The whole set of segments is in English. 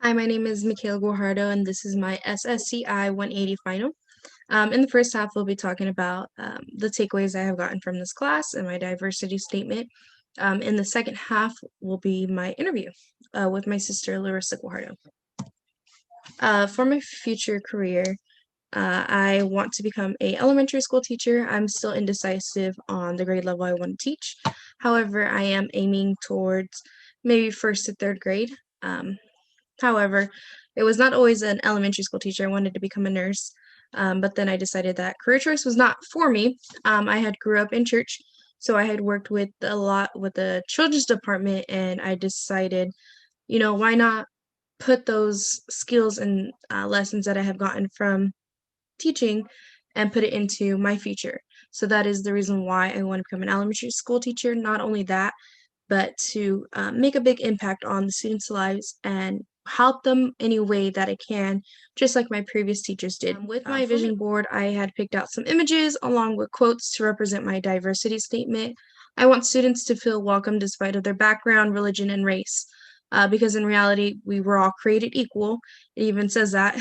Hi, my name is Michaela Guajardo, and this is my SSCI 180 final. In the first half, we'll be talking about the takeaways I have gotten from this class and my diversity statement. In the second half will be my interview with my sister, Larissa Guajardo. For my future career, I want to become a elementary school teacher. I'm still indecisive on the grade level I want to teach. However, I am aiming towards maybe first to third grade. However, it was not always an elementary school teacher. I wanted to become a nurse, but then I decided that career choice was not for me. I had grew up in church, so I had worked with a lot with the children's department, and I decided, why not put those skills and lessons that I have gotten from teaching and put it into my future. So that is the reason why I want to become an elementary school teacher. Not only that, but to make a big impact on the students' lives and help them any way that I can, just like my previous teachers did. With my vision board, I had picked out some images along with quotes to represent my diversity statement. I want students to feel welcome despite of their background, religion, and race. Because in reality, we were all created equal. It even says that.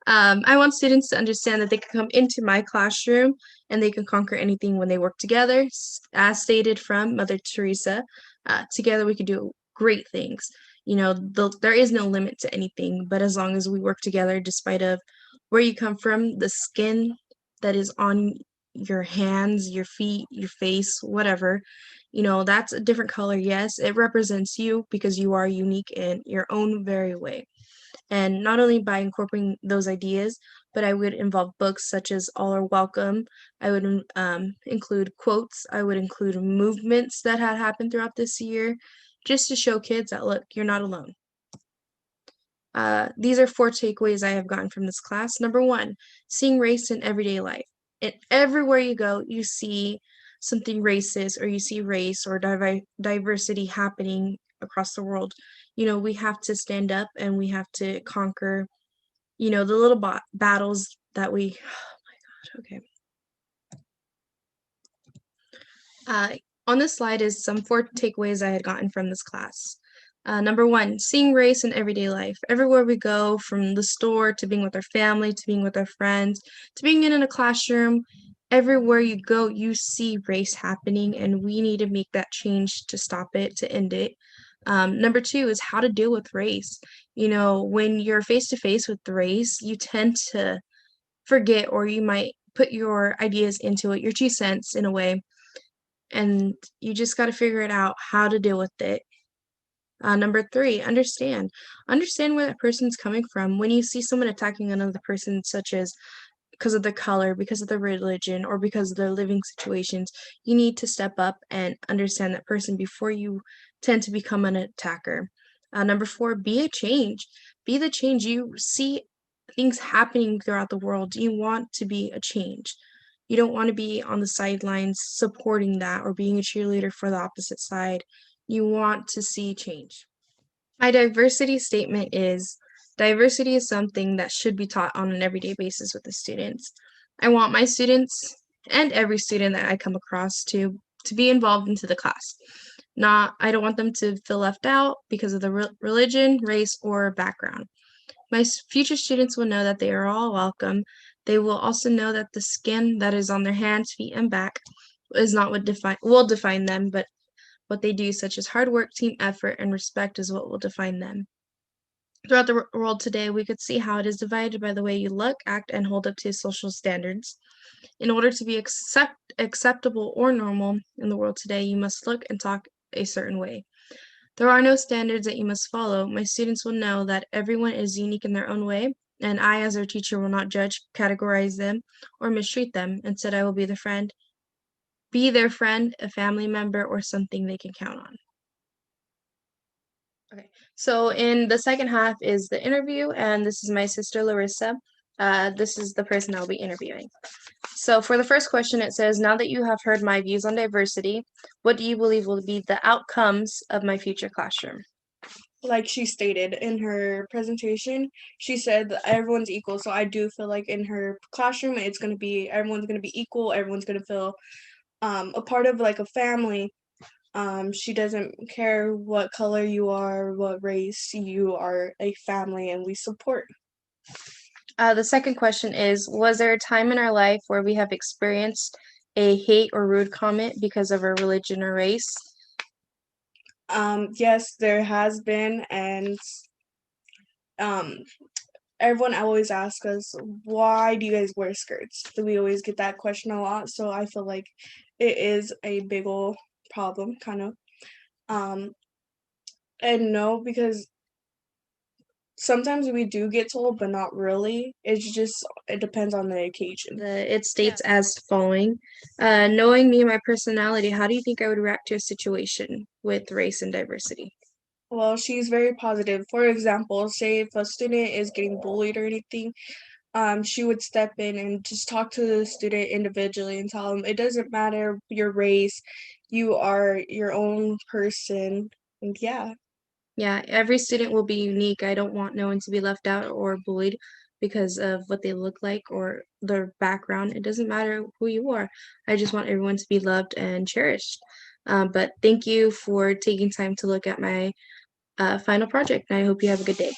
I want students to understand that they can come into my classroom and they can conquer anything when they work together. As stated from Mother Teresa, together we can do great things. There is no limit to anything, but as long as we work together, despite of where you come from, the skin that is on your hands, your feet, your face, whatever, that's a different color. Yes, it represents you because you are unique in your own very way. And not only by incorporating those ideas, but I would involve books such as All Are Welcome. I would include quotes. I would include movements that had happened throughout this year, just to show kids that, look, you're not alone. These are 4 takeaways I have gotten from this class. Number 1, seeing race in everyday life. Everywhere you go, you see something racist, or you see race or diversity happening across the world. We have to stand up and we have to conquer, the little battles that we. Oh my God. Okay. On this slide is some 4 takeaways I had gotten from this class. Number 1, seeing race in everyday life. Everywhere we go, from the store to being with our family, to being with our friends, to being in a classroom, everywhere you go, you see race happening, and we need to make that change to stop it, to end it. Number 2 is how to deal with race. When you're face to face with race, you tend to forget, or you might put your ideas into it, your 2 cents in a way, and you just got to figure it out how to deal with it. Number 3, understand. Understand where that person's coming from. When you see someone attacking another person, such as because of their color, because of their religion, or because of their living situations, you need to step up and understand that person before you tend to become an attacker. Number 4, be a change. Be the change. You see things happening throughout the world. You want to be a change. You don't want to be on the sidelines supporting that or being a cheerleader for the opposite side. You want to see change. My diversity statement is diversity is something that should be taught on an everyday basis with the students. I want my students and every student that I come across to be involved into the class. I don't want them to feel left out because of the religion, race, or background. My future students will know that they are all welcome. They will also know that the skin that is on their hands, feet, and back is not what will define them, but what they do, such as hard work, team effort, and respect, is what will define them. Throughout the world today, we could see how it is divided by the way you look, act, and hold up to social standards. In order to be acceptable or normal in the world today, you must look and talk a certain way. There are no standards that you must follow. My students will know that everyone is unique in their own way, and I, as their teacher, will not judge, categorize them, or mistreat them. Instead, I will be their friend, a family member, or something they can count on. Okay, so in the second half is the interview, and this is my sister Larissa. This is the person I'll be interviewing. So for the first question, it says, now that you have heard my views on diversity, what do you believe will be the outcomes of my future classroom? Like she stated in her presentation, she said that everyone's equal. So I do feel like in her classroom, everyone's going to be equal. Everyone's going to feel a part of like a family. She doesn't care what color you are, what race, you are a family and we support. The second question is, was there a time in our life where we have experienced a hate or rude comment because of our religion or race? Yes, there has been, and um, everyone always asks us, why do you guys wear skirts? So we always get that question a lot, so I feel like it is a big ol' problem, kind of. Um, and no, because sometimes we do get told, but not really. It depends on the occasion. It states as following, knowing me and my personality, how do you think I would react to a situation with race and diversity? Well, she's very positive. For example, say if a student is getting bullied or anything, she would step in and just talk to the student individually and tell them it doesn't matter your race, you are your own person. And yeah. Yeah, every student will be unique. I don't want no one to be left out or bullied because of what they look like or their background. It doesn't matter who you are. I just want everyone to be loved and cherished. But thank you for taking time to look at my final project, and I hope you have a good day.